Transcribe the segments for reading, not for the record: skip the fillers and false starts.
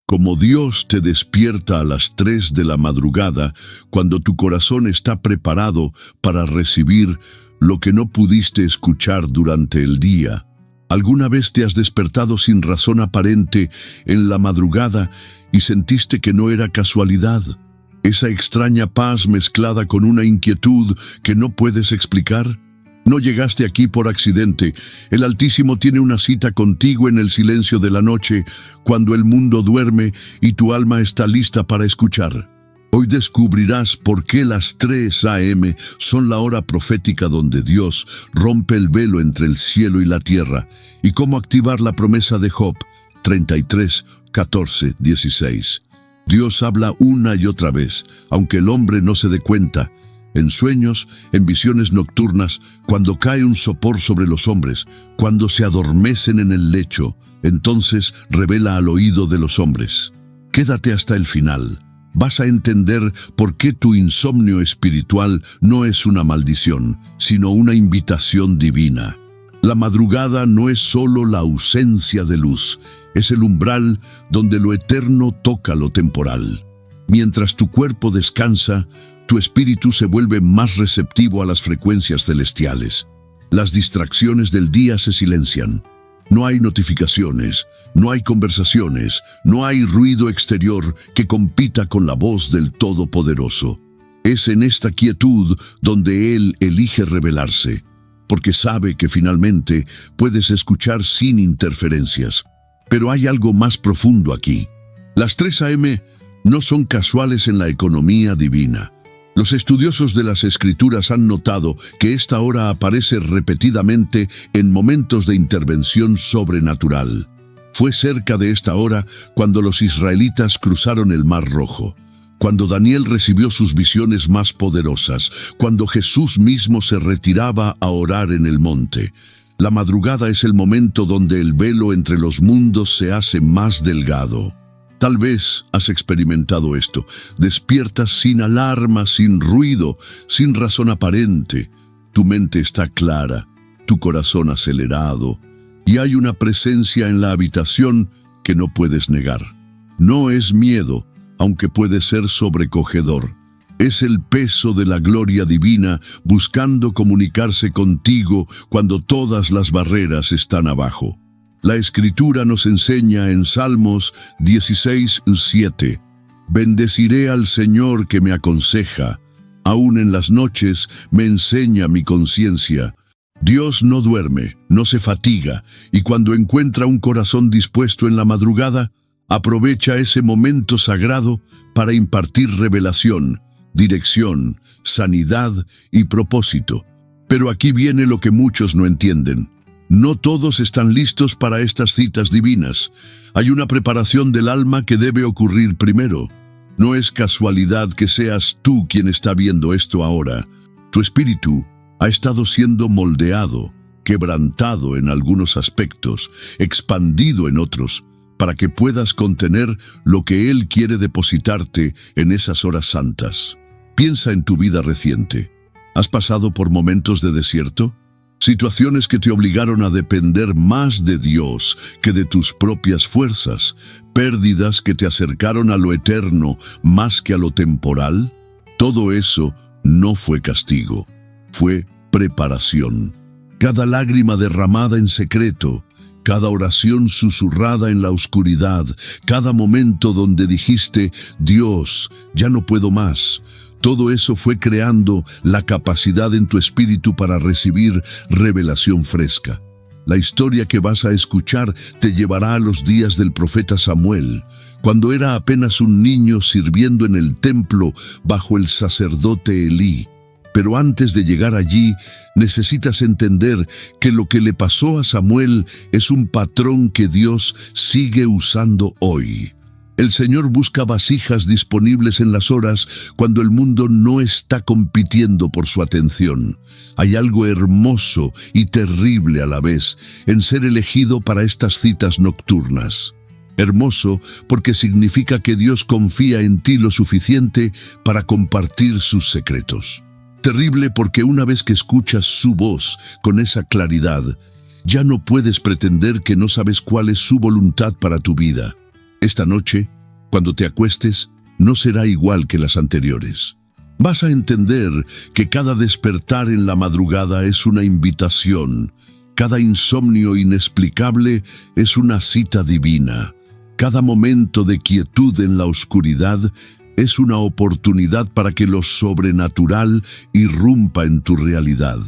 Como Dios te despierta a las 3 de la madrugada, cuando tu corazón está preparado para recibir lo que no pudiste escuchar durante el día. ¿Alguna vez te has despertado sin razón aparente en la madrugada y sentiste que no era casualidad? Esa extraña paz mezclada con una inquietud que no puedes explicar. No llegaste aquí por accidente. El Altísimo tiene una cita contigo en el silencio de la noche, cuando el mundo duerme y tu alma está lista para escuchar. Hoy descubrirás por qué las 3 a.m. son la hora profética donde Dios rompe el velo entre el cielo y la tierra, y cómo activar la promesa de Job 33, 14, 16. Dios habla una y otra vez, aunque el hombre no se dé cuenta. En sueños, en visiones nocturnas, cuando cae un sopor sobre los hombres, cuando se adormecen en el lecho, entonces revela al oído de los hombres. Quédate hasta el final. Vas a entender por qué tu insomnio espiritual no es una maldición, sino una invitación divina. La madrugada no es solo la ausencia de luz, es el umbral donde lo eterno toca lo temporal. Mientras tu cuerpo descansa, tu espíritu se vuelve más receptivo a las frecuencias celestiales. Las distracciones del día se silencian. No hay notificaciones, no hay conversaciones, no hay ruido exterior que compita con la voz del Todopoderoso. Es en esta quietud donde Él elige revelarse, porque sabe que finalmente puedes escuchar sin interferencias. Pero hay algo más profundo aquí. Las 3 a.m. no son casuales en la economía divina. Los estudiosos de las Escrituras han notado que esta hora aparece repetidamente en momentos de intervención sobrenatural. Fue cerca de esta hora cuando los israelitas cruzaron el Mar Rojo, cuando Daniel recibió sus visiones más poderosas, cuando Jesús mismo se retiraba a orar en el monte. La madrugada es el momento donde el velo entre los mundos se hace más delgado. Tal vez has experimentado esto. Despiertas sin alarma, sin ruido, sin razón aparente. Tu mente está clara, tu corazón acelerado, y hay una presencia en la habitación que no puedes negar. No es miedo, aunque puede ser sobrecogedor. Es el peso de la gloria divina buscando comunicarse contigo cuando todas las barreras están abajo. La Escritura nos enseña en Salmos 16:7, «Bendeciré al Señor que me aconseja, aún en las noches me enseña mi conciencia». Dios no duerme, no se fatiga, y cuando encuentra un corazón dispuesto en la madrugada, aprovecha ese momento sagrado para impartir revelación, dirección, sanidad y propósito. Pero aquí viene lo que muchos no entienden. No todos están listos para estas citas divinas. Hay una preparación del alma que debe ocurrir primero. No es casualidad que seas tú quien está viendo esto ahora. Tu espíritu ha estado siendo moldeado, quebrantado en algunos aspectos, expandido en otros, para que puedas contener lo que Él quiere depositarte en esas horas santas. Piensa en tu vida reciente. ¿Has pasado por momentos de desierto? Situaciones que te obligaron a depender más de Dios que de tus propias fuerzas, pérdidas que te acercaron a lo eterno más que a lo temporal. Todo eso no fue castigo, fue preparación. Cada lágrima derramada en secreto, cada oración susurrada en la oscuridad, cada momento donde dijiste, Dios, ya no puedo más. Todo eso fue creando la capacidad en tu espíritu para recibir revelación fresca. La historia que vas a escuchar te llevará a los días del profeta Samuel, cuando era apenas un niño sirviendo en el templo bajo el sacerdote Elí. Pero antes de llegar allí, necesitas entender que lo que le pasó a Samuel es un patrón que Dios sigue usando hoy. El Señor busca vasijas disponibles en las horas cuando el mundo no está compitiendo por su atención. Hay algo hermoso y terrible a la vez en ser elegido para estas citas nocturnas. Hermoso porque significa que Dios confía en ti lo suficiente para compartir sus secretos. Terrible porque una vez que escuchas su voz con esa claridad, ya no puedes pretender que no sabes cuál es su voluntad para tu vida. Esta noche Cuando te acuestes, no será igual que las anteriores. Vas a entender que cada despertar en la madrugada es una invitación. Cada insomnio inexplicable es una cita divina. Cada momento de quietud en la oscuridad es una oportunidad para que lo sobrenatural irrumpa en tu realidad.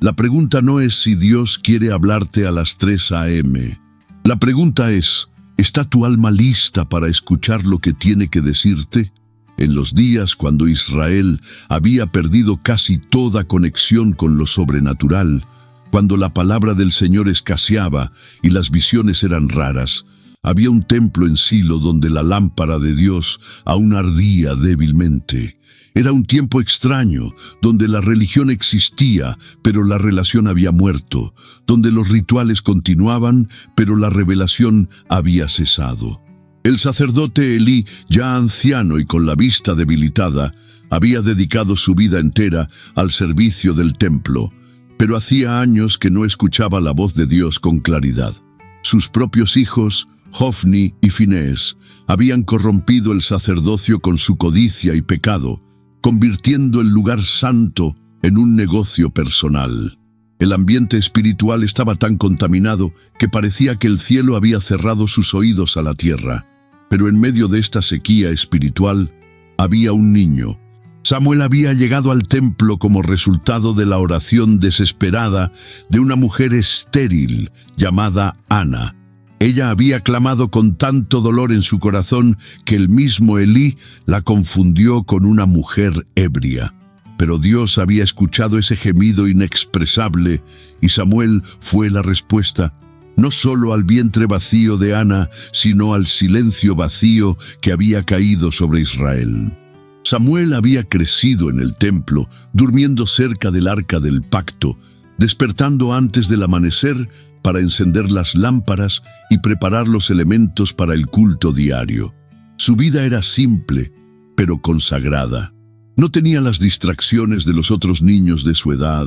La pregunta no es si Dios quiere hablarte a las 3 a.m. La pregunta es, ¿está tu alma lista para escuchar lo que tiene que decirte? En los días cuando Israel había perdido casi toda conexión con lo sobrenatural, cuando la palabra del Señor escaseaba y las visiones eran raras, había un templo en Silo donde la lámpara de Dios aún ardía débilmente. Era un tiempo extraño, donde la religión existía, pero la relación había muerto, donde los rituales continuaban, pero la revelación había cesado. El sacerdote Elí, ya anciano y con la vista debilitada, había dedicado su vida entera al servicio del templo, pero hacía años que no escuchaba la voz de Dios con claridad. Sus propios hijos, Hofni y Finés, habían corrompido el sacerdocio con su codicia y pecado, convirtiendo el lugar santo en un negocio personal. El ambiente espiritual estaba tan contaminado que parecía que el cielo había cerrado sus oídos a la tierra. Pero en medio de esta sequía espiritual había un niño. Samuel había llegado al templo como resultado de la oración desesperada de una mujer estéril llamada Ana. Ella había clamado con tanto dolor en su corazón que el mismo Elí la confundió con una mujer ebria. Pero Dios había escuchado ese gemido inexpresable y Samuel fue la respuesta, no solo al vientre vacío de Ana, sino al silencio vacío que había caído sobre Israel. Samuel había crecido en el templo, durmiendo cerca del arca del pacto, despertando antes del amanecer para encender las lámparas y preparar los elementos para el culto diario. Su vida era simple, pero consagrada. No tenía las distracciones de los otros niños de su edad,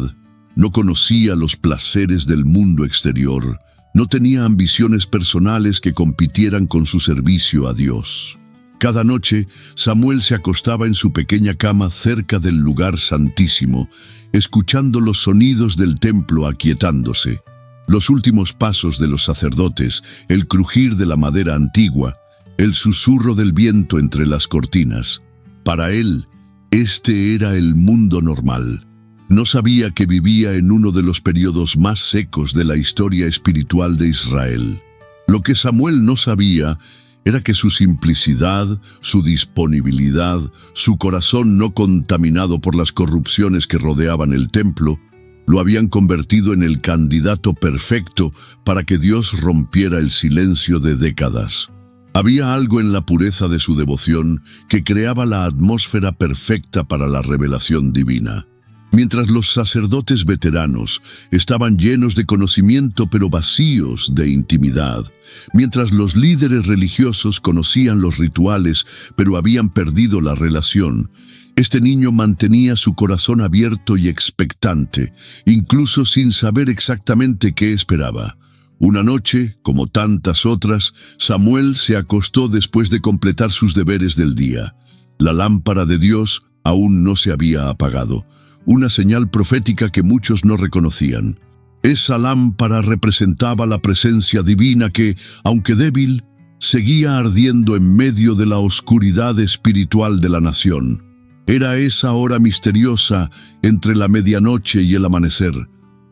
no conocía los placeres del mundo exterior, no tenía ambiciones personales que compitieran con su servicio a Dios. Cada noche, Samuel se acostaba en su pequeña cama cerca del lugar santísimo, escuchando los sonidos del templo aquietándose. Los últimos pasos de los sacerdotes, el crujir de la madera antigua, el susurro del viento entre las cortinas. Para él, este era el mundo normal. No sabía que vivía en uno de los periodos más secos de la historia espiritual de Israel. Lo que Samuel no sabía era que su simplicidad, su disponibilidad, su corazón no contaminado por las corrupciones que rodeaban el templo, lo habían convertido en el candidato perfecto para que Dios rompiera el silencio de décadas. Había algo en la pureza de su devoción que creaba la atmósfera perfecta para la revelación divina. Mientras los sacerdotes veteranos estaban llenos de conocimiento pero vacíos de intimidad, mientras los líderes religiosos conocían los rituales pero habían perdido la relación, este niño mantenía su corazón abierto y expectante, incluso sin saber exactamente qué esperaba. Una noche, como tantas otras, Samuel se acostó después de completar sus deberes del día. La lámpara de Dios aún no se había apagado, una señal profética que muchos no reconocían. Esa lámpara representaba la presencia divina que, aunque débil, seguía ardiendo en medio de la oscuridad espiritual de la nación. Era esa hora misteriosa entre la medianoche y el amanecer,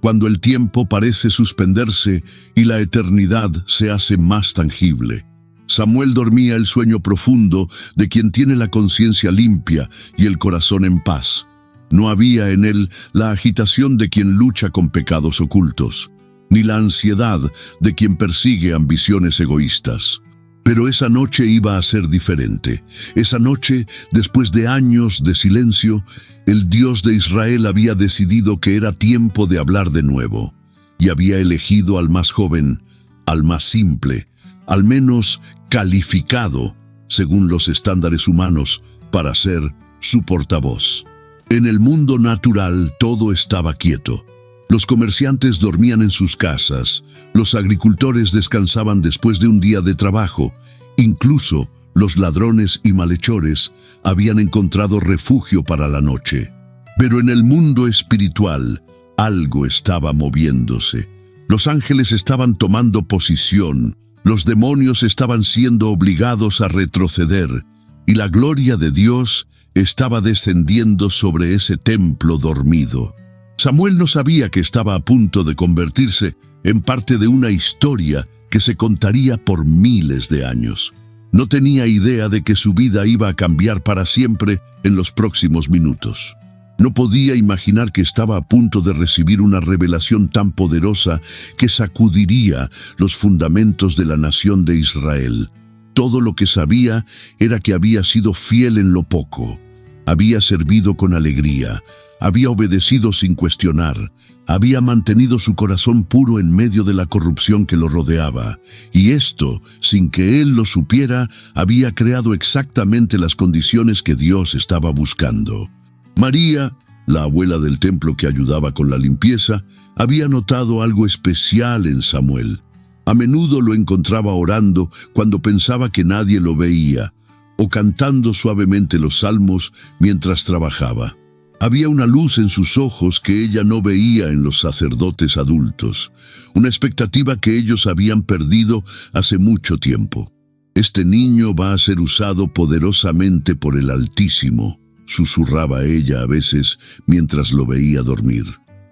cuando el tiempo parece suspenderse y la eternidad se hace más tangible. Samuel dormía el sueño profundo de quien tiene la conciencia limpia y el corazón en paz. No había en él la agitación de quien lucha con pecados ocultos, ni la ansiedad de quien persigue ambiciones egoístas. Pero esa noche iba a ser diferente. Esa noche, después de años de silencio, el Dios de Israel había decidido que era tiempo de hablar de nuevo, y había elegido al más joven, al más simple, al menos calificado, según los estándares humanos, para ser su portavoz. En el mundo natural todo estaba quieto. Los comerciantes dormían en sus casas, los agricultores descansaban después de un día de trabajo, incluso Los ladrones y malhechores habían encontrado refugio para la noche. Pero en el mundo espiritual, algo estaba moviéndose. Los ángeles estaban tomando posición, los demonios estaban siendo obligados a retroceder, y la gloria de Dios estaba descendiendo sobre ese templo dormido. Samuel no sabía que estaba a punto de convertirse en parte de una historia que se contaría por miles de años. No tenía idea de que su vida iba a cambiar para siempre en los próximos minutos. No podía imaginar que estaba a punto de recibir una revelación tan poderosa que sacudiría los fundamentos de la nación de Israel. Todo lo que sabía era que había sido fiel en lo poco. Había servido con alegría, había obedecido sin cuestionar, había mantenido su corazón puro en medio de la corrupción que lo rodeaba. Y esto, sin que él lo supiera, había creado exactamente las condiciones que Dios estaba buscando. María, la abuela del templo que ayudaba con la limpieza, había notado algo especial en Samuel. A menudo lo encontraba orando cuando pensaba que nadie lo veía, o cantando suavemente los salmos mientras trabajaba. Había una luz en sus ojos que ella no veía en los sacerdotes adultos, una expectativa que ellos habían perdido hace mucho tiempo. Este niño va a ser usado poderosamente por el Altísimo, susurraba ella a veces mientras lo veía dormir.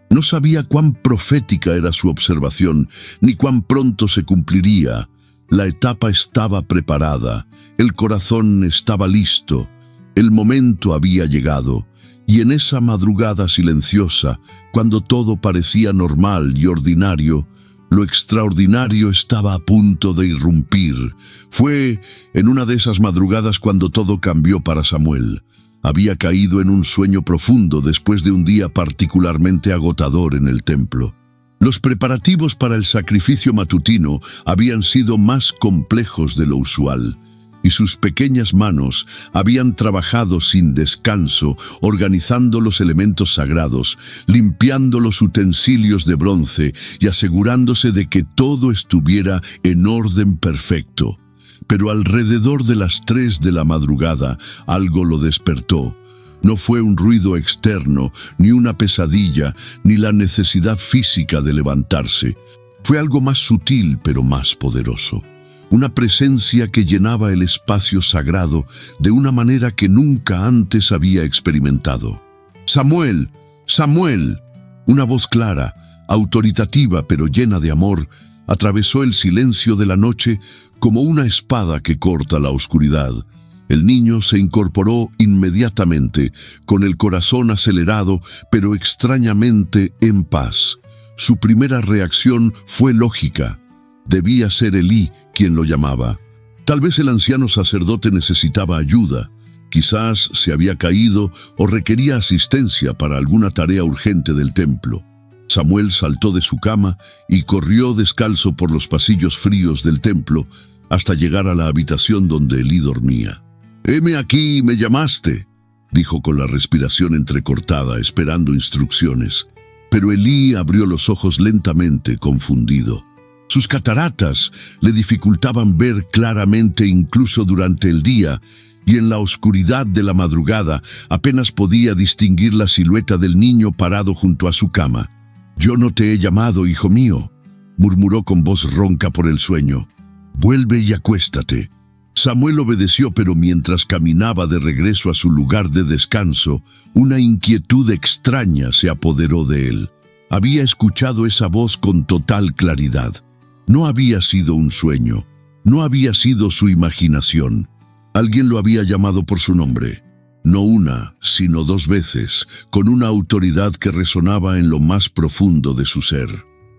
No sabía cuán profética era su observación, ni cuán pronto se cumpliría. La etapa estaba preparada, el corazón estaba listo, el momento había llegado, y en esa madrugada silenciosa, cuando todo parecía normal y ordinario, lo extraordinario estaba a punto de irrumpir. Fue en una de esas madrugadas cuando todo cambió para Samuel. Había caído en un sueño profundo después de un día particularmente agotador en el templo. Los preparativos para el sacrificio matutino habían sido más complejos de lo usual, y sus pequeñas manos habían trabajado sin descanso, organizando los elementos sagrados, limpiando los utensilios de bronce y asegurándose de que todo estuviera en orden perfecto. Pero alrededor de las 3 de la madrugada algo lo despertó. No fue un ruido externo, ni una pesadilla, ni la necesidad física de levantarse. Fue algo más sutil pero más poderoso. Una presencia que llenaba el espacio sagrado de una manera que nunca antes había experimentado. ¡Samuel! ¡Samuel! Una voz clara, autoritativa pero llena de amor, atravesó el silencio de la noche como una espada que corta la oscuridad. El niño se incorporó inmediatamente, con el corazón acelerado, pero extrañamente en paz. Su primera reacción fue lógica. Debía ser Elí quien lo llamaba. Tal vez el anciano sacerdote necesitaba ayuda. Quizás se había caído o requería asistencia para alguna tarea urgente del templo. Samuel saltó de su cama y corrió descalzo por los pasillos fríos del templo hasta llegar a la habitación donde Elí dormía. «Heme aquí, me llamaste», dijo con la respiración entrecortada, esperando instrucciones. Pero Elí abrió los ojos lentamente, confundido. Sus cataratas le dificultaban ver claramente incluso durante el día, y en la oscuridad de la madrugada apenas podía distinguir la silueta del niño parado junto a su cama. «Yo no te he llamado, hijo mío», murmuró con voz ronca por el sueño. «Vuelve y acuéstate». Samuel obedeció, pero mientras caminaba de regreso a su lugar de descanso, una inquietud extraña se apoderó de él. Había escuchado esa voz con total claridad. No había sido un sueño, no había sido su imaginación. Alguien lo había llamado por su nombre. No una, sino 2 veces, con una autoridad que resonaba en lo más profundo de su ser.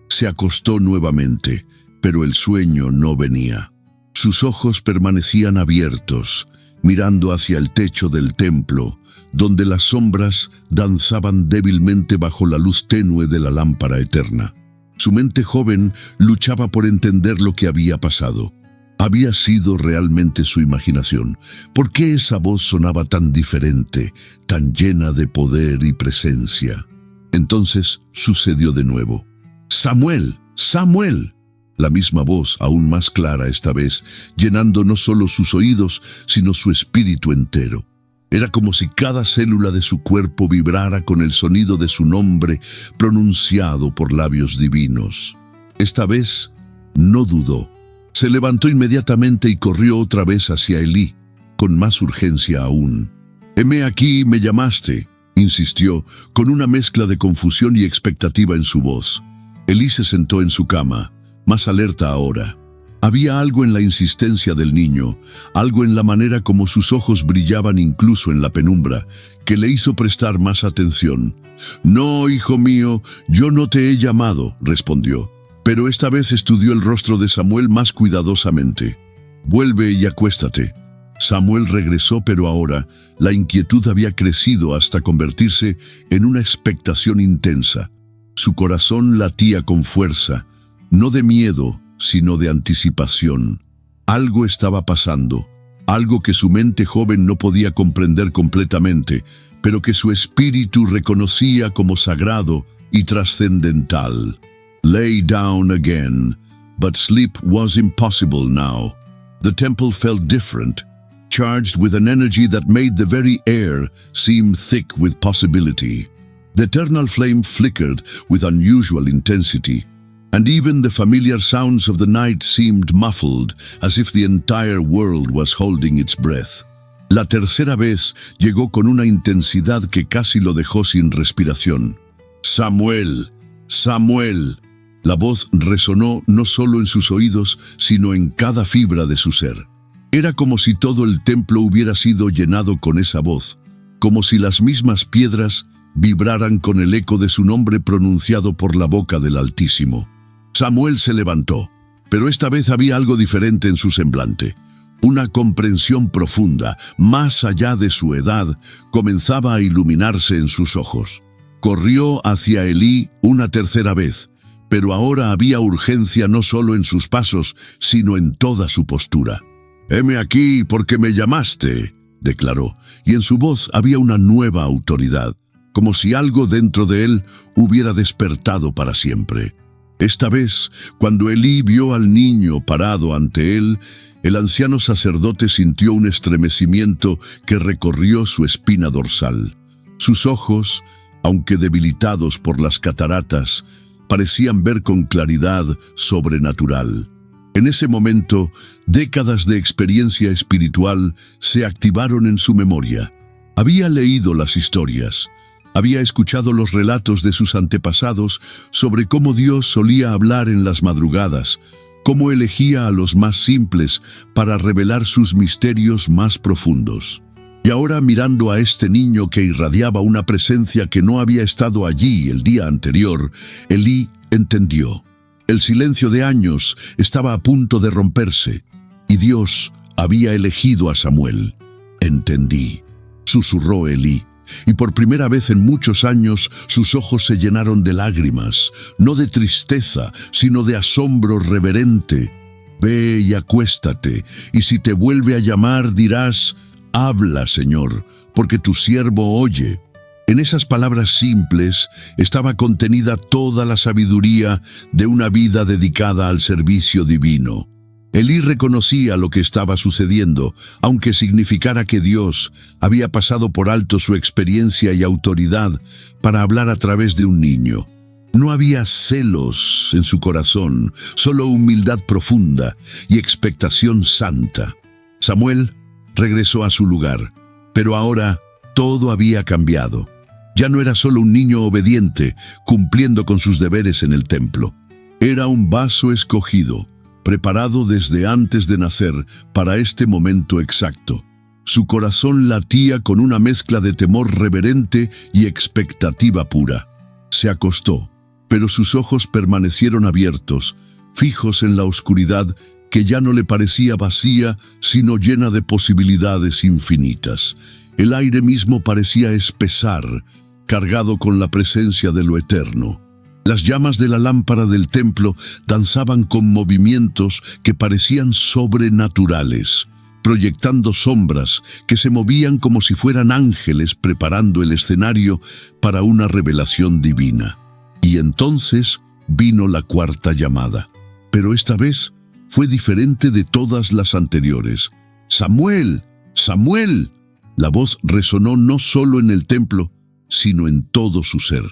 Se acostó nuevamente, pero el sueño no venía. Sus ojos permanecían abiertos, mirando hacia el techo del templo, donde las sombras danzaban débilmente bajo la luz tenue de la lámpara eterna. Su mente joven luchaba por entender lo que había pasado. ¿Había sido realmente su imaginación? ¿Por qué esa voz sonaba tan diferente, tan llena de poder y presencia? Entonces sucedió de nuevo. «¡Samuel! ¡Samuel!». La misma voz, aún más clara esta vez, llenando no solo sus oídos, sino su espíritu entero. Era como si cada célula de su cuerpo vibrara con el sonido de su nombre pronunciado por labios divinos. Esta vez no dudó. Se levantó inmediatamente y corrió otra vez hacia Elí, con más urgencia aún. «Heme aquí, me llamaste», insistió, con una mezcla de confusión y expectativa en su voz. Elí se sentó en su cama, más alerta ahora. Había algo en la insistencia del niño, algo en la manera como sus ojos brillaban incluso en la penumbra, que le hizo prestar más atención. «No, hijo mío, yo no te he llamado», respondió, pero esta vez estudió el rostro de Samuel más cuidadosamente. «Vuelve y acuéstate». Samuel regresó, pero ahora la inquietud había crecido hasta convertirse en una expectación intensa. Su corazón latía con fuerza, no de miedo, sino de anticipación. Algo estaba pasando, algo que su mente joven no podía comprender completamente, pero que su espíritu reconocía como sagrado y trascendental. Lay down again, but sleep was impossible now. The temple felt different, charged with an energy that made the very air seem thick with possibility. The eternal flame flickered with unusual intensity, and even the familiar sounds of the night seemed muffled, as if the entire world was holding its breath. La tercera vez llegó con una intensidad que casi lo dejó sin respiración. «Samuel, Samuel». La voz resonó no solo en sus oídos, sino en cada fibra de su ser. Era como si todo el templo hubiera sido llenado con esa voz, como si las mismas piedras vibraran con el eco de su nombre pronunciado por la boca del Altísimo. Samuel se levantó, pero esta vez había algo diferente en su semblante. Una comprensión profunda, más allá de su edad, comenzaba a iluminarse en sus ojos. Corrió hacia Elí una tercera vez, pero ahora había urgencia no solo en sus pasos, sino en toda su postura. «Heme aquí porque me llamaste», declaró, y en su voz había una nueva autoridad, como si algo dentro de él hubiera despertado para siempre. Esta vez, cuando Elí vio al niño parado ante él, el anciano sacerdote sintió un estremecimiento que recorrió su espina dorsal. Sus ojos, aunque debilitados por las cataratas, parecían ver con claridad sobrenatural. En ese momento, décadas de experiencia espiritual se activaron en su memoria. Había leído las historias, había escuchado los relatos de sus antepasados sobre cómo Dios solía hablar en las madrugadas, cómo elegía a los más simples para revelar sus misterios más profundos. Y ahora, mirando a este niño que irradiaba una presencia que no había estado allí el día anterior, Elí entendió. El silencio de años estaba a punto de romperse, y Dios había elegido a Samuel. «Entendí», susurró Elí, y por primera vez en muchos años sus ojos se llenaron de lágrimas, no de tristeza, sino de asombro reverente. «Ve y acuéstate, y si te vuelve a llamar dirás: habla, Señor, porque tu siervo oye». En esas palabras simples estaba contenida toda la sabiduría de una vida dedicada al servicio divino. Elí reconocía lo que estaba sucediendo, aunque significara que Dios había pasado por alto su experiencia y autoridad para hablar a través de un niño. No había celos en su corazón, solo humildad profunda y expectación santa. Samuel regresó a su lugar, pero ahora todo había cambiado. Ya no era solo un niño obediente, cumpliendo con sus deberes en el templo. Era un vaso escogido, preparado desde antes de nacer para este momento exacto. Su corazón latía con una mezcla de temor reverente y expectativa pura. Se acostó, pero sus ojos permanecieron abiertos, fijos en la oscuridad que ya no le parecía vacía, sino llena de posibilidades infinitas. El aire mismo parecía espesar, cargado con la presencia de lo eterno. Las llamas de la lámpara del templo danzaban con movimientos que parecían sobrenaturales, proyectando sombras que se movían como si fueran ángeles preparando el escenario para una revelación divina. Y entonces vino la cuarta llamada. pero esta vez fue diferente de todas las anteriores. ¡Samuel! ¡Samuel! La voz resonó no solo en el templo, sino en todo su ser,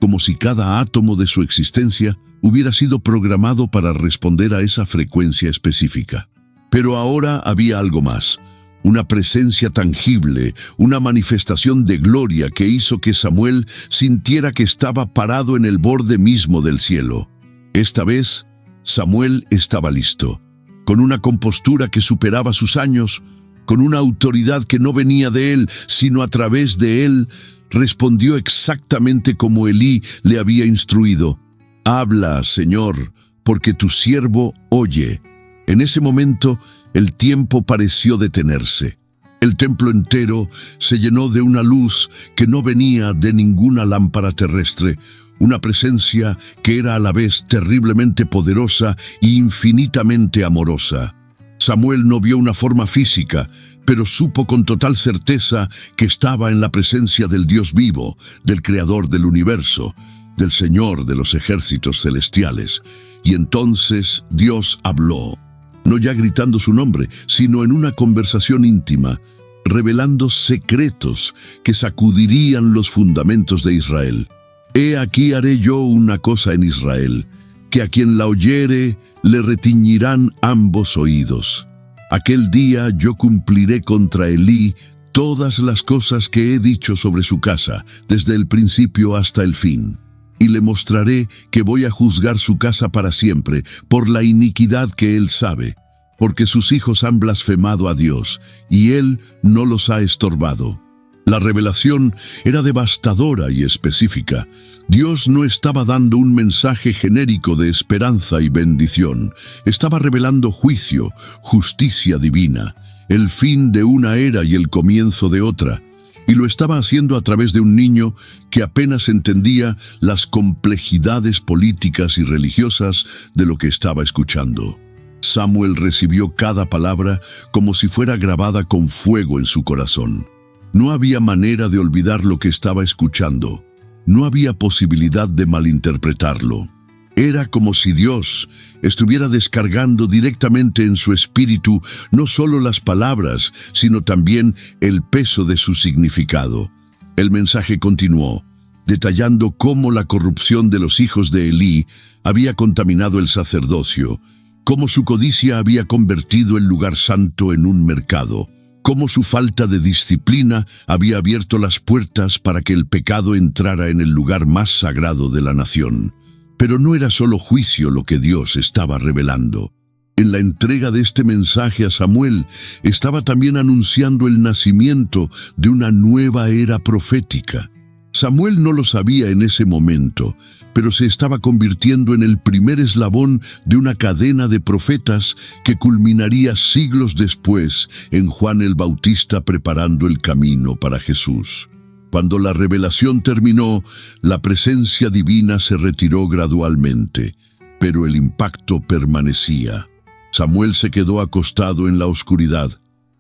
como si cada átomo de su existencia hubiera sido programado para responder a esa frecuencia específica. Pero ahora había algo más, una presencia tangible, una manifestación de gloria que hizo que Samuel sintiera que estaba parado en el borde mismo del cielo. Esta vez, Samuel estaba listo, con una compostura que superaba sus años, con una autoridad que no venía de él, sino a través de él. Respondió exactamente como Elí le había instruido. «Habla, Señor, porque tu siervo oye». En ese momento, el tiempo pareció detenerse. El templo entero se llenó de una luz que no venía de ninguna lámpara terrestre, una presencia que era a la vez terriblemente poderosa e infinitamente amorosa. Samuel no vio una forma física, pero supo con total certeza que estaba en la presencia del Dios vivo, del Creador del universo, del Señor de los ejércitos celestiales. Y entonces Dios habló, no ya gritando su nombre, sino en una conversación íntima, revelando secretos que sacudirían los fundamentos de Israel. «He aquí haré yo una cosa en Israel, que a quien la oyere le retiñirán ambos oídos. Aquel día yo cumpliré contra Elí todas las cosas que he dicho sobre su casa, desde el principio hasta el fin. Y le mostraré que voy a juzgar su casa para siempre, por la iniquidad que él sabe, porque sus hijos han blasfemado a Dios, y él no los ha estorbado». La revelación era devastadora y específica. Dios no estaba dando un mensaje genérico de esperanza y bendición. Estaba revelando juicio, justicia divina, el fin de una era y el comienzo de otra. Y lo estaba haciendo a través de un niño que apenas entendía las complejidades políticas y religiosas de lo que estaba escuchando. Samuel recibió cada palabra como si fuera grabada con fuego en su corazón. No había manera de olvidar lo que estaba escuchando. No había posibilidad de malinterpretarlo. Era como si Dios estuviera descargando directamente en su espíritu no solo las palabras, sino también el peso de su significado. El mensaje continuó, detallando cómo la corrupción de los hijos de Elí había contaminado el sacerdocio, cómo su codicia había convertido el lugar santo en un mercado, cómo su falta de disciplina había abierto las puertas para que el pecado entrara en el lugar más sagrado de la nación. Pero no era solo juicio lo que Dios estaba revelando. En la entrega de este mensaje a Samuel, estaba también anunciando el nacimiento de una nueva era profética. Samuel no lo sabía en ese momento, pero se estaba convirtiendo en el primer eslabón de una cadena de profetas que culminaría siglos después en Juan el Bautista preparando el camino para Jesús. Cuando la revelación terminó, la presencia divina se retiró gradualmente, pero el impacto permanecía. Samuel se quedó acostado en la oscuridad,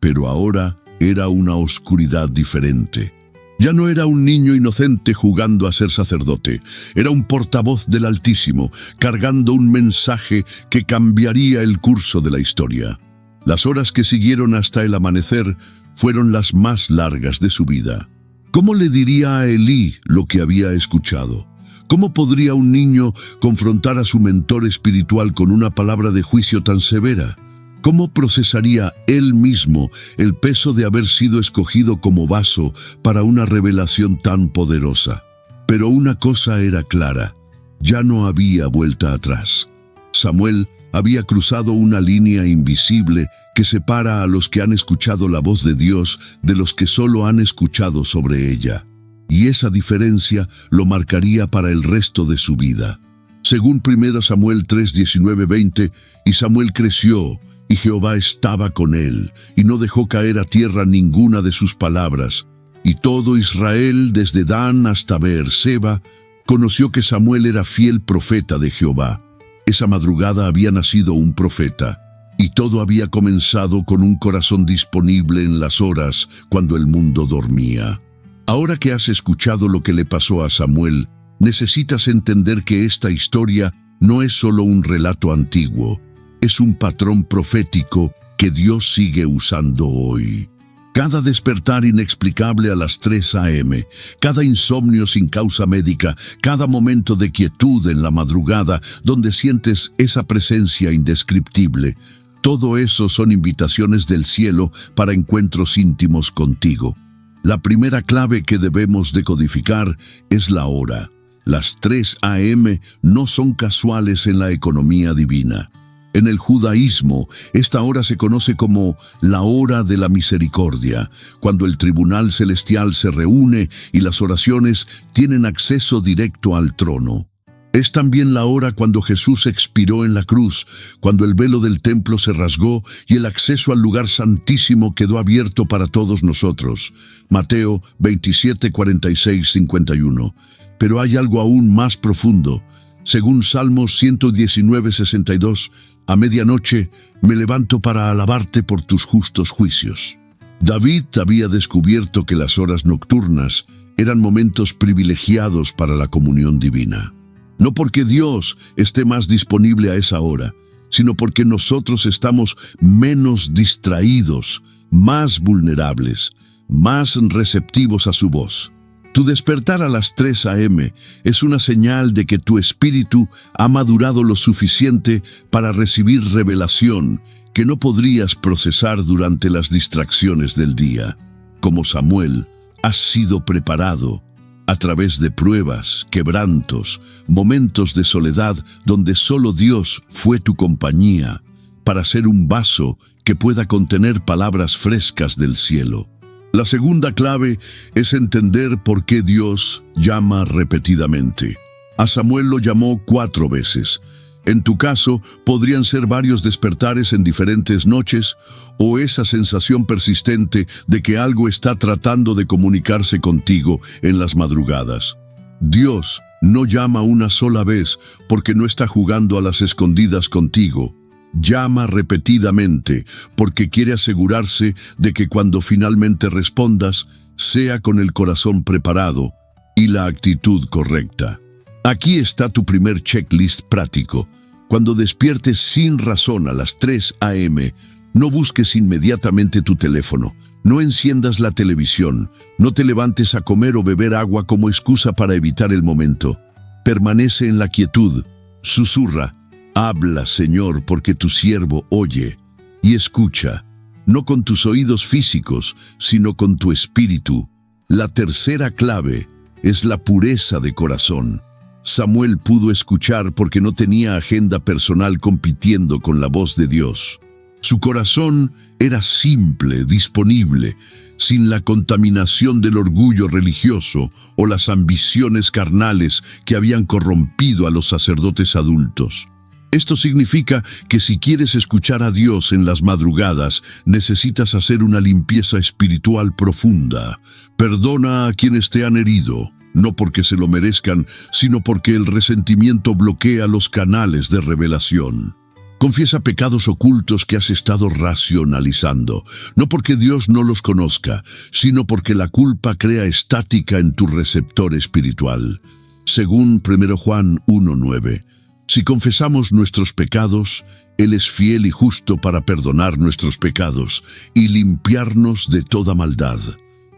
pero ahora era una oscuridad diferente. Ya no era un niño inocente jugando a ser sacerdote, era un portavoz del Altísimo, cargando un mensaje que cambiaría el curso de la historia. Las horas que siguieron hasta el amanecer fueron las más largas de su vida. ¿Cómo le diría a Elí lo que había escuchado? ¿Cómo podría un niño confrontar a su mentor espiritual con una palabra de juicio tan severa? ¿Cómo procesaría él mismo el peso de haber sido escogido como vaso para una revelación tan poderosa? Pero una cosa era clara, ya no había vuelta atrás. Samuel había cruzado una línea invisible que separa a los que han escuchado la voz de Dios de los que solo han escuchado sobre ella. Y esa diferencia lo marcaría para el resto de su vida. Según 1 Samuel 3:19-20, y Samuel creció, y Jehová estaba con él, y no dejó caer a tierra ninguna de sus palabras. Y todo Israel, desde Dan hasta Beerseba, conoció que Samuel era fiel profeta de Jehová. Esa madrugada había nacido un profeta, y todo había comenzado con un corazón disponible en las horas cuando el mundo dormía. Ahora que has escuchado lo que le pasó a Samuel, necesitas entender que esta historia no es solo un relato antiguo, es un patrón profético que Dios sigue usando hoy. Cada despertar inexplicable a las 3 a.m., cada insomnio sin causa médica, cada momento de quietud en la madrugada donde sientes esa presencia indescriptible, todo eso son invitaciones del cielo para encuentros íntimos contigo. La primera clave que debemos decodificar es la hora. Las 3 a.m. no son casuales en la economía divina. En el judaísmo, esta hora se conoce como la hora de la misericordia, cuando el tribunal celestial se reúne y las oraciones tienen acceso directo al trono. Es también la hora cuando Jesús expiró en la cruz, cuando el velo del templo se rasgó y el acceso al lugar santísimo quedó abierto para todos nosotros. Mateo 27, 46, 51. Pero hay algo aún más profundo. Según Salmos 119, 62, a medianoche me levanto para alabarte por tus justos juicios. David había descubierto que las horas nocturnas eran momentos privilegiados para la comunión divina. No porque Dios esté más disponible a esa hora, sino porque nosotros estamos menos distraídos, más vulnerables, más receptivos a su voz. Tu despertar a las 3 a.m. es una señal de que tu espíritu ha madurado lo suficiente para recibir revelación que no podrías procesar durante las distracciones del día. Como Samuel, has sido preparado a través de pruebas, quebrantos, momentos de soledad donde solo Dios fue tu compañía, para ser un vaso que pueda contener palabras frescas del cielo. La segunda clave es entender por qué Dios llama repetidamente. A Samuel lo llamó 4 veces. En tu caso, podrían ser varios despertares en diferentes noches o esa sensación persistente de que algo está tratando de comunicarse contigo en las madrugadas. Dios no llama una sola vez porque no está jugando a las escondidas contigo. Llama repetidamente porque quiere asegurarse de que cuando finalmente respondas, sea con el corazón preparado y la actitud correcta. Aquí está tu primer checklist práctico. Cuando despiertes sin razón a las 3 a.m., no busques inmediatamente tu teléfono, no enciendas la televisión, no te levantes a comer o beber agua como excusa para evitar el momento. Permanece en la quietud, susurra, habla, Señor, porque tu siervo oye, y escucha, no con tus oídos físicos, sino con tu espíritu. La tercera clave es la pureza de corazón. Samuel pudo escuchar porque no tenía agenda personal compitiendo con la voz de Dios. Su corazón era simple, disponible, sin la contaminación del orgullo religioso o las ambiciones carnales que habían corrompido a los sacerdotes adultos. Esto significa que si quieres escuchar a Dios en las madrugadas, necesitas hacer una limpieza espiritual profunda. Perdona a quienes te han herido, no porque se lo merezcan, sino porque el resentimiento bloquea los canales de revelación. Confiesa pecados ocultos que has estado racionalizando, no porque Dios no los conozca, sino porque la culpa crea estática en tu receptor espiritual. Según 1 Juan 1:9, si confesamos nuestros pecados, Él es fiel y justo para perdonar nuestros pecados y limpiarnos de toda maldad.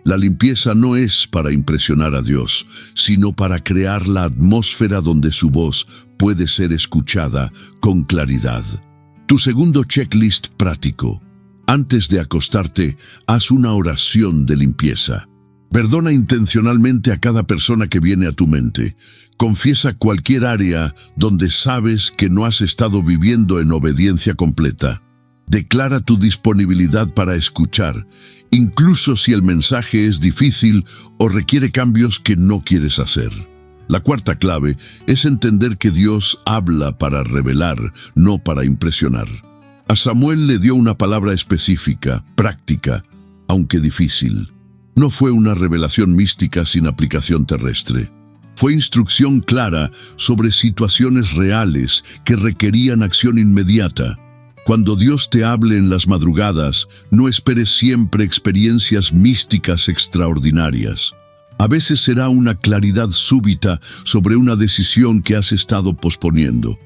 La limpieza no es para impresionar a Dios, sino para crear la atmósfera donde su voz puede ser escuchada con claridad. Tu segundo checklist práctico. Antes de acostarte, haz una oración de limpieza. Perdona intencionalmente a cada persona que viene a tu mente. Confiesa cualquier área donde sabes que no has estado viviendo en obediencia completa. Declara tu disponibilidad para escuchar, incluso si el mensaje es difícil o requiere cambios que no quieres hacer. La cuarta clave es entender que Dios habla para revelar, no para impresionar. A Samuel le dio una palabra específica, práctica, aunque difícil. No fue una revelación mística sin aplicación terrestre. Fue instrucción clara sobre situaciones reales que requerían acción inmediata. Cuando Dios te hable en las madrugadas, no esperes siempre experiencias místicas extraordinarias. A veces será una claridad súbita sobre una decisión que has estado posponiendo.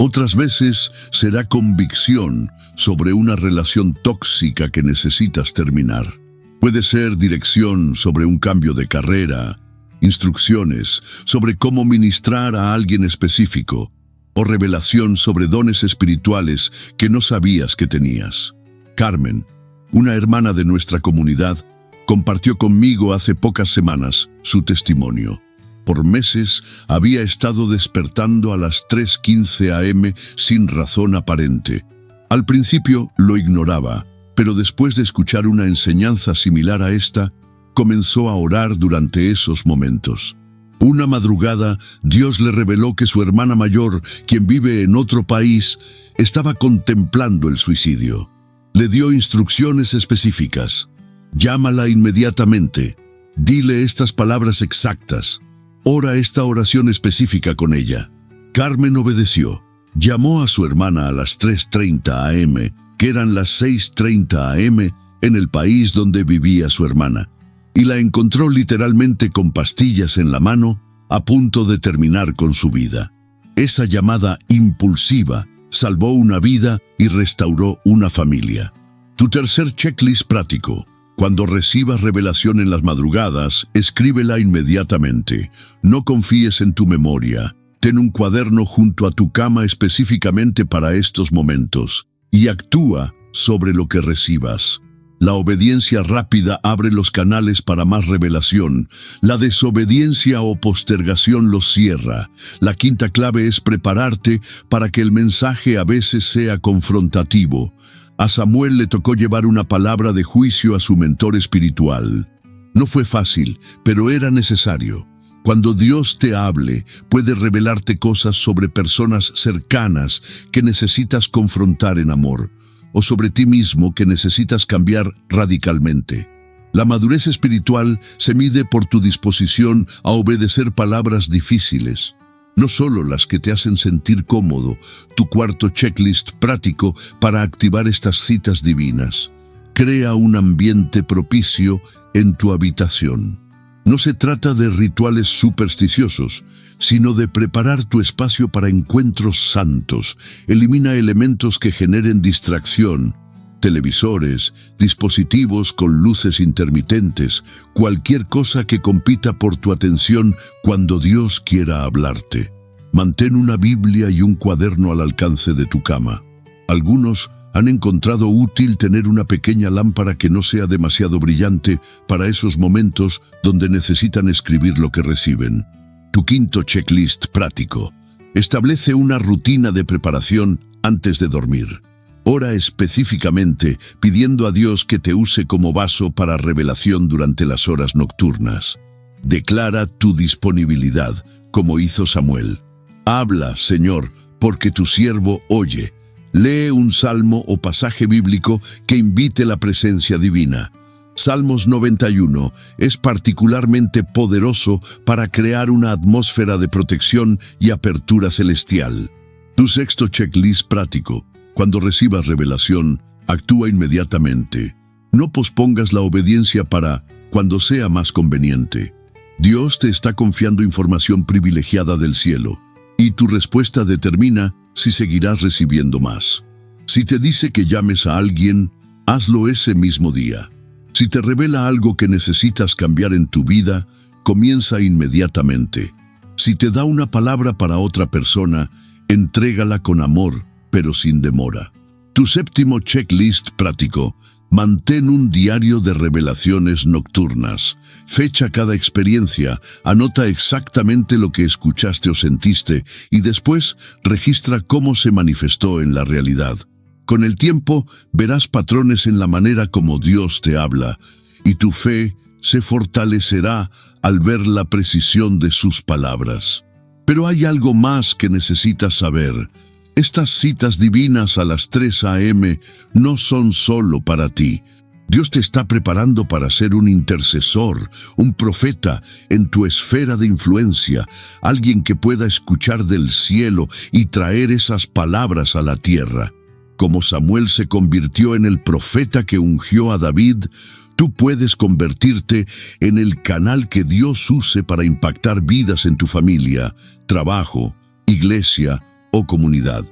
Otras veces será convicción sobre una relación tóxica que necesitas terminar. Puede ser dirección sobre un cambio de carrera, instrucciones sobre cómo ministrar a alguien específico, o revelación sobre dones espirituales que no sabías que tenías. Carmen, una hermana de nuestra comunidad, compartió conmigo hace pocas semanas su testimonio. Por meses había estado despertando a las 3:15 a.m. sin razón aparente. Al principio lo ignoraba, pero después de escuchar una enseñanza similar a esta, comenzó a orar durante esos momentos. Una madrugada, Dios le reveló que su hermana mayor, quien vive en otro país, estaba contemplando el suicidio. Le dio instrucciones específicas. Llámala inmediatamente. Dile estas palabras exactas. Ora esta oración específica con ella. Carmen obedeció. Llamó a su hermana a las 3:30 a.m., que eran las 6:30 a.m. en el país donde vivía su hermana, y la encontró literalmente con pastillas en la mano, a punto de terminar con su vida. Esa llamada impulsiva salvó una vida y restauró una familia. Tu tercer checklist práctico. Cuando recibas revelación en las madrugadas, escríbela inmediatamente. No confíes en tu memoria. Ten un cuaderno junto a tu cama específicamente para estos momentos y actúa sobre lo que recibas. La obediencia rápida abre los canales para más revelación. La desobediencia o postergación los cierra. La quinta clave es prepararte para que el mensaje a veces sea confrontativo. A Samuel le tocó llevar una palabra de juicio a su mentor espiritual. No fue fácil, pero era necesario. Cuando Dios te hable, puede revelarte cosas sobre personas cercanas que necesitas confrontar en amor, o sobre ti mismo que necesitas cambiar radicalmente. La madurez espiritual se mide por tu disposición a obedecer palabras difíciles, no solo las que te hacen sentir cómodo. Tu cuarto checklist práctico para activar estas citas divinas. Crea un ambiente propicio en tu habitación. No se trata de rituales supersticiosos, sino de preparar tu espacio para encuentros santos. Elimina elementos que generen distracción, televisores, dispositivos con luces intermitentes, cualquier cosa que compita por tu atención cuando Dios quiera hablarte. Mantén una Biblia y un cuaderno al alcance de tu cama. Algunos han encontrado útil tener una pequeña lámpara que no sea demasiado brillante para esos momentos donde necesitan escribir lo que reciben. Tu quinto checklist práctico. Establece una rutina de preparación antes de dormir. Ora específicamente pidiendo a Dios que te use como vaso para revelación durante las horas nocturnas. Declara tu disponibilidad, como hizo Samuel. Habla, Señor, porque tu siervo oye. Lee un salmo o pasaje bíblico que invite la presencia divina. Salmos 91 es particularmente poderoso para crear una atmósfera de protección y apertura celestial. Tu sexto checklist práctico. Cuando recibas revelación, actúa inmediatamente. No pospongas la obediencia para cuando sea más conveniente. Dios te está confiando información privilegiada del cielo, y tu respuesta determina si seguirás recibiendo más. Si te dice que llames a alguien, hazlo ese mismo día. Si te revela algo que necesitas cambiar en tu vida, comienza inmediatamente. Si te da una palabra para otra persona, entrégala con amor, pero sin demora. Tu séptimo checklist práctico. Mantén un diario de revelaciones nocturnas. Fecha cada experiencia, anota exactamente lo que escuchaste o sentiste y después registra cómo se manifestó en la realidad. Con el tiempo verás patrones en la manera como Dios te habla y tu fe se fortalecerá al ver la precisión de sus palabras. Pero hay algo más que necesitas saber. Estas citas divinas a las 3 a.m. no son solo para ti. Dios te está preparando para ser un intercesor, un profeta en tu esfera de influencia, alguien que pueda escuchar del cielo y traer esas palabras a la tierra. Como Samuel se convirtió en el profeta que ungió a David, tú puedes convertirte en el canal que Dios use para impactar vidas en tu familia, trabajo, iglesia o comunidad.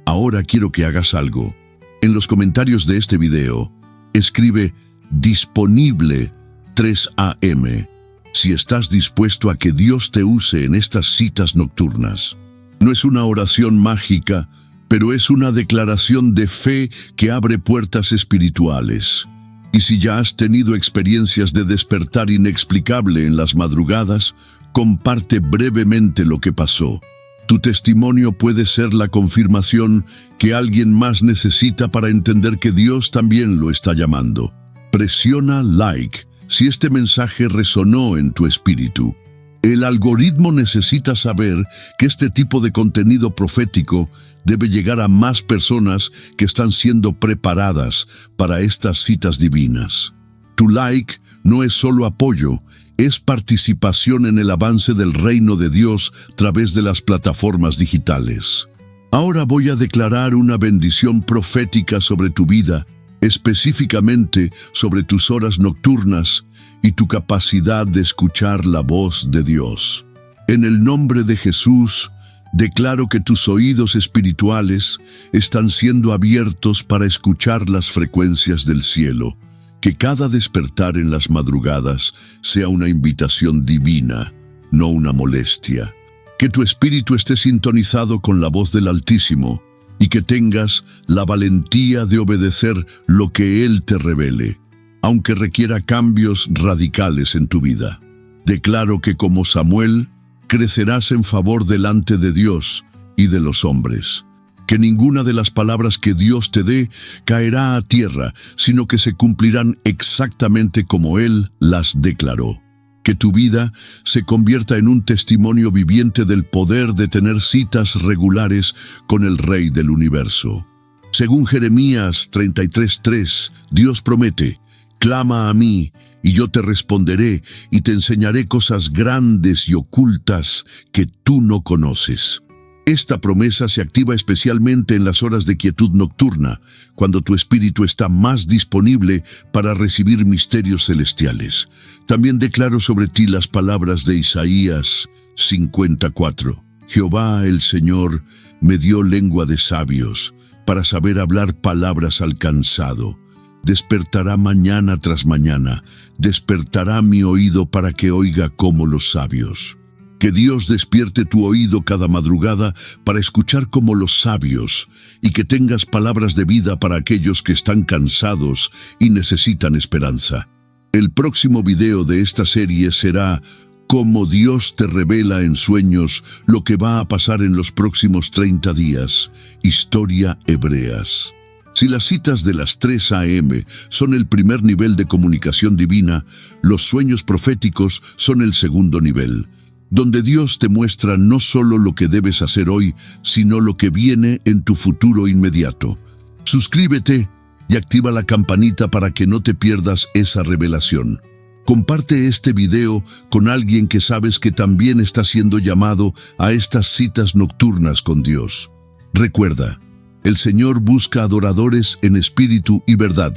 Ahora quiero que hagas algo. En los comentarios de este video, escribe disponible 3 a.m. si estás dispuesto a que Dios te use en estas citas nocturnas. No es una oración mágica, pero es una declaración de fe que abre puertas espirituales. Y si ya has tenido experiencias de despertar inexplicable en las madrugadas, comparte brevemente lo que pasó. Tu testimonio puede ser la confirmación que alguien más necesita para entender que Dios también lo está llamando. Presiona like si este mensaje resonó en tu espíritu. El algoritmo necesita saber que este tipo de contenido profético debe llegar a más personas que están siendo preparadas para estas citas divinas. Tu like no es solo apoyo, es participación en el avance del reino de Dios a través de las plataformas digitales. Ahora voy a declarar una bendición profética sobre tu vida, específicamente sobre tus horas nocturnas y tu capacidad de escuchar la voz de Dios. En el nombre de Jesús, declaro que tus oídos espirituales están siendo abiertos para escuchar las frecuencias del cielo. Que cada despertar en las madrugadas sea una invitación divina, no una molestia. Que tu espíritu esté sintonizado con la voz del Altísimo y que tengas la valentía de obedecer lo que Él te revele, aunque requiera cambios radicales en tu vida. Declaro que como Samuel, crecerás en favor delante de Dios y de los hombres. Que ninguna de las palabras que Dios te dé caerá a tierra, sino que se cumplirán exactamente como Él las declaró. Que tu vida se convierta en un testimonio viviente del poder de tener citas regulares con el Rey del Universo. Según Jeremías 33:3, Dios promete: clama a mí, y yo te responderé, y te enseñaré cosas grandes y ocultas que tú no conoces. Esta promesa se activa especialmente en las horas de quietud nocturna, cuando tu espíritu está más disponible para recibir misterios celestiales. También declaro sobre ti las palabras de Isaías 54. Jehová el Señor me dio lengua de sabios, para saber hablar palabras al cansado. Despertará mañana tras mañana, despertará mi oído para que oiga como los sabios. Que Dios despierte tu oído cada madrugada para escuchar como los sabios y que tengas palabras de vida para aquellos que están cansados y necesitan esperanza. El próximo video de esta serie será Cómo Dios te revela en sueños lo que va a pasar en los próximos 30 días. Historia Hebreas. Si las citas de las 3 a.m. son el primer nivel de comunicación divina, los sueños proféticos son el segundo nivel, donde Dios te muestra no solo lo que debes hacer hoy, sino lo que viene en tu futuro inmediato. Suscríbete y activa la campanita para que no te pierdas esa revelación. Comparte este video con alguien que sabes que también está siendo llamado a estas citas nocturnas con Dios. Recuerda, el Señor busca adoradores en espíritu y verdad,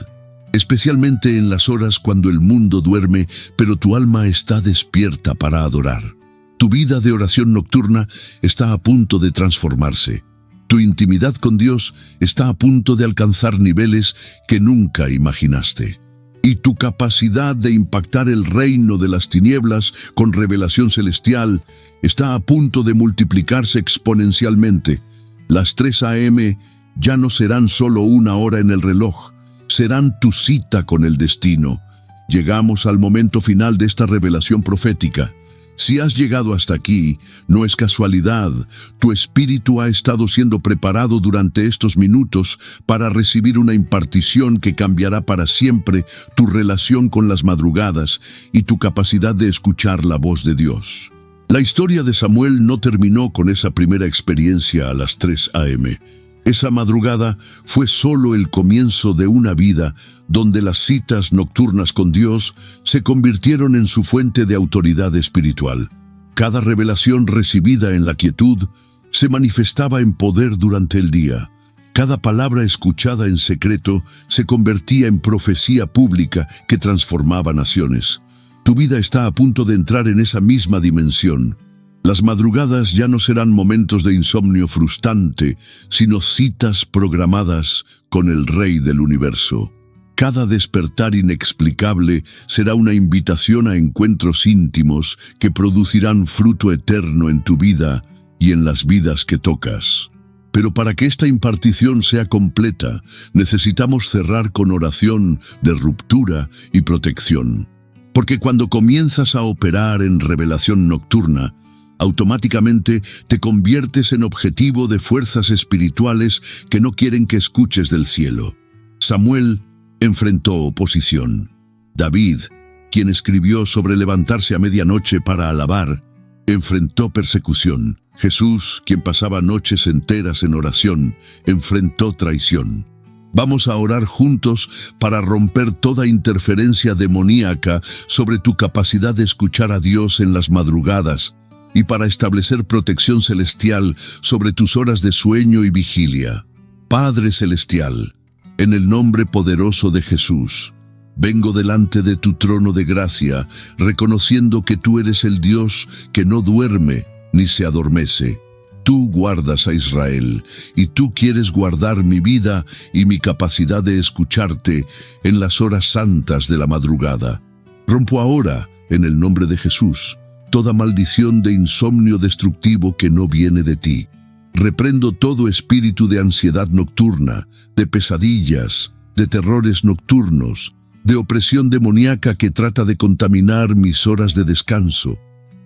especialmente en las horas cuando el mundo duerme, pero tu alma está despierta para adorar. Tu vida de oración nocturna está a punto de transformarse. Tu intimidad con Dios está a punto de alcanzar niveles que nunca imaginaste. Y tu capacidad de impactar el reino de las tinieblas con revelación celestial está a punto de multiplicarse exponencialmente. Las 3 a.m. ya no serán solo una hora en el reloj, serán tu cita con el destino. Llegamos al momento final de esta revelación profética. Si has llegado hasta aquí, no es casualidad. Tu espíritu ha estado siendo preparado durante estos minutos para recibir una impartición que cambiará para siempre tu relación con las madrugadas y tu capacidad de escuchar la voz de Dios. La historia de Samuel no terminó con esa primera experiencia a las 3 a.m. Esa madrugada fue solo el comienzo de una vida donde las citas nocturnas con Dios se convirtieron en su fuente de autoridad espiritual. Cada revelación recibida en la quietud se manifestaba en poder durante el día. Cada palabra escuchada en secreto se convertía en profecía pública que transformaba naciones. Tu vida está a punto de entrar en esa misma dimensión. Las madrugadas ya no serán momentos de insomnio frustrante, sino citas programadas con el Rey del Universo. Cada despertar inexplicable será una invitación a encuentros íntimos que producirán fruto eterno en tu vida y en las vidas que tocas. Pero para que esta impartición sea completa, necesitamos cerrar con oración de ruptura y protección. Porque cuando comienzas a operar en revelación nocturna, automáticamente te conviertes en objetivo de fuerzas espirituales que no quieren que escuches del cielo. Samuel enfrentó oposición. David, quien escribió sobre levantarse a medianoche para alabar, enfrentó persecución. Jesús, quien pasaba noches enteras en oración, enfrentó traición. Vamos a orar juntos para romper toda interferencia demoníaca sobre tu capacidad de escuchar a Dios en las madrugadas y para establecer protección celestial sobre tus horas de sueño y vigilia. Padre Celestial, en el nombre poderoso de Jesús, vengo delante de tu trono de gracia, reconociendo que tú eres el Dios que no duerme ni se adormece. Tú guardas a Israel, y tú quieres guardar mi vida y mi capacidad de escucharte en las horas santas de la madrugada. Rompo ahora, en el nombre de Jesús, toda maldición de insomnio destructivo que no viene de ti. Reprendo todo espíritu de ansiedad nocturna, de pesadillas, de terrores nocturnos, de opresión demoníaca que trata de contaminar mis horas de descanso.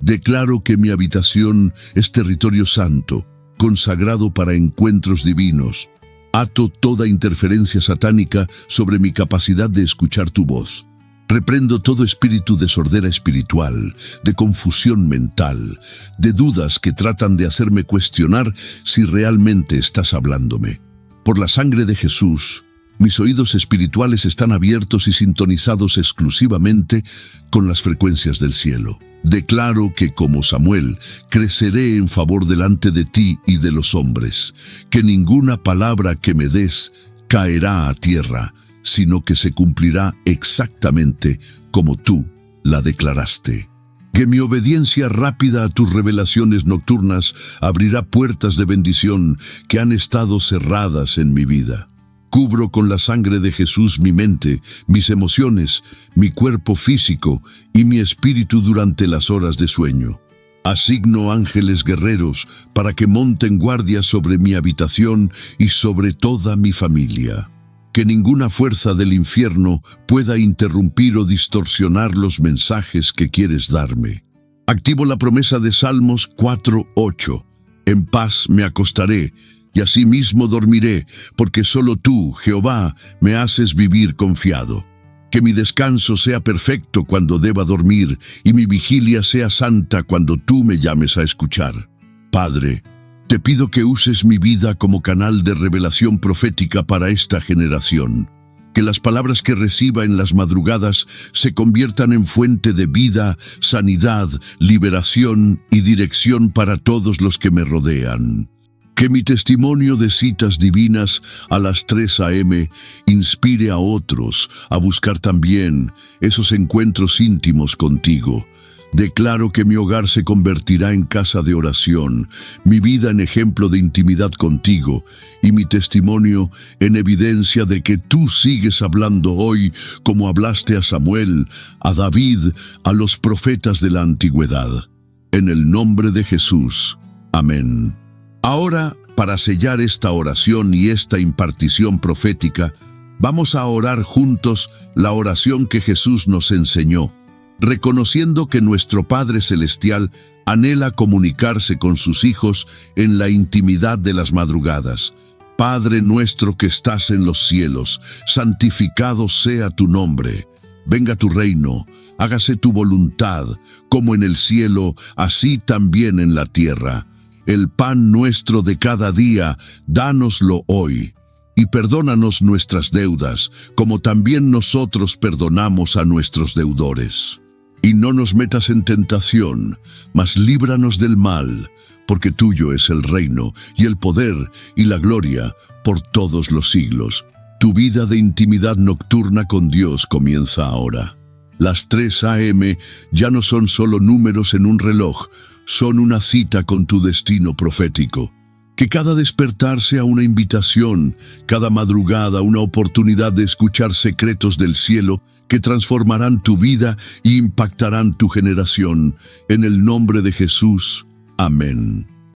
Declaro que mi habitación es territorio santo, consagrado para encuentros divinos. Ato toda interferencia satánica sobre mi capacidad de escuchar tu voz. Reprendo todo espíritu de sordera espiritual, de confusión mental, de dudas que tratan de hacerme cuestionar si realmente estás hablándome. Por la sangre de Jesús, mis oídos espirituales están abiertos y sintonizados exclusivamente con las frecuencias del cielo. Declaro que, como Samuel, creceré en favor delante de ti y de los hombres, que ninguna palabra que me des caerá a tierra, sino que se cumplirá exactamente como tú la declaraste. Que mi obediencia rápida a tus revelaciones nocturnas abrirá puertas de bendición que han estado cerradas en mi vida. Cubro con la sangre de Jesús mi mente, mis emociones, mi cuerpo físico y mi espíritu durante las horas de sueño. Asigno ángeles guerreros para que monten guardia sobre mi habitación y sobre toda mi familia. Que ninguna fuerza del infierno pueda interrumpir o distorsionar los mensajes que quieres darme. Activo la promesa de Salmos 4:8. En paz me acostaré y asimismo dormiré, porque solo tú, Jehová, me haces vivir confiado. Que mi descanso sea perfecto cuando deba dormir y mi vigilia sea santa cuando tú me llames a escuchar. Padre, te pido que uses mi vida como canal de revelación profética para esta generación. Que las palabras que reciba en las madrugadas se conviertan en fuente de vida, sanidad, liberación y dirección para todos los que me rodean. Que mi testimonio de citas divinas a las 3 a.m. inspire a otros a buscar también esos encuentros íntimos contigo. Declaro que mi hogar se convertirá en casa de oración, mi vida en ejemplo de intimidad contigo y mi testimonio en evidencia de que tú sigues hablando hoy como hablaste a Samuel, a David, a los profetas de la antigüedad. En el nombre de Jesús. Amén. Ahora, para sellar esta oración y esta impartición profética, vamos a orar juntos la oración que Jesús nos enseñó, reconociendo que nuestro Padre Celestial anhela comunicarse con sus hijos en la intimidad de las madrugadas. Padre nuestro que estás en los cielos, santificado sea tu nombre. Venga tu reino, hágase tu voluntad, como en el cielo, así también en la tierra. El pan nuestro de cada día, dánoslo hoy. Y perdónanos nuestras deudas, como también nosotros perdonamos a nuestros deudores. Y no nos metas en tentación, mas líbranos del mal, porque tuyo es el reino, y el poder, y la gloria, por todos los siglos. Tu vida de intimidad nocturna con Dios comienza ahora. Las 3 a.m. ya no son solo números en un reloj, son una cita con tu destino profético. Que cada despertar sea una invitación, cada madrugada una oportunidad de escuchar secretos del cielo que transformarán tu vida e impactarán tu generación. En el nombre de Jesús. Amén.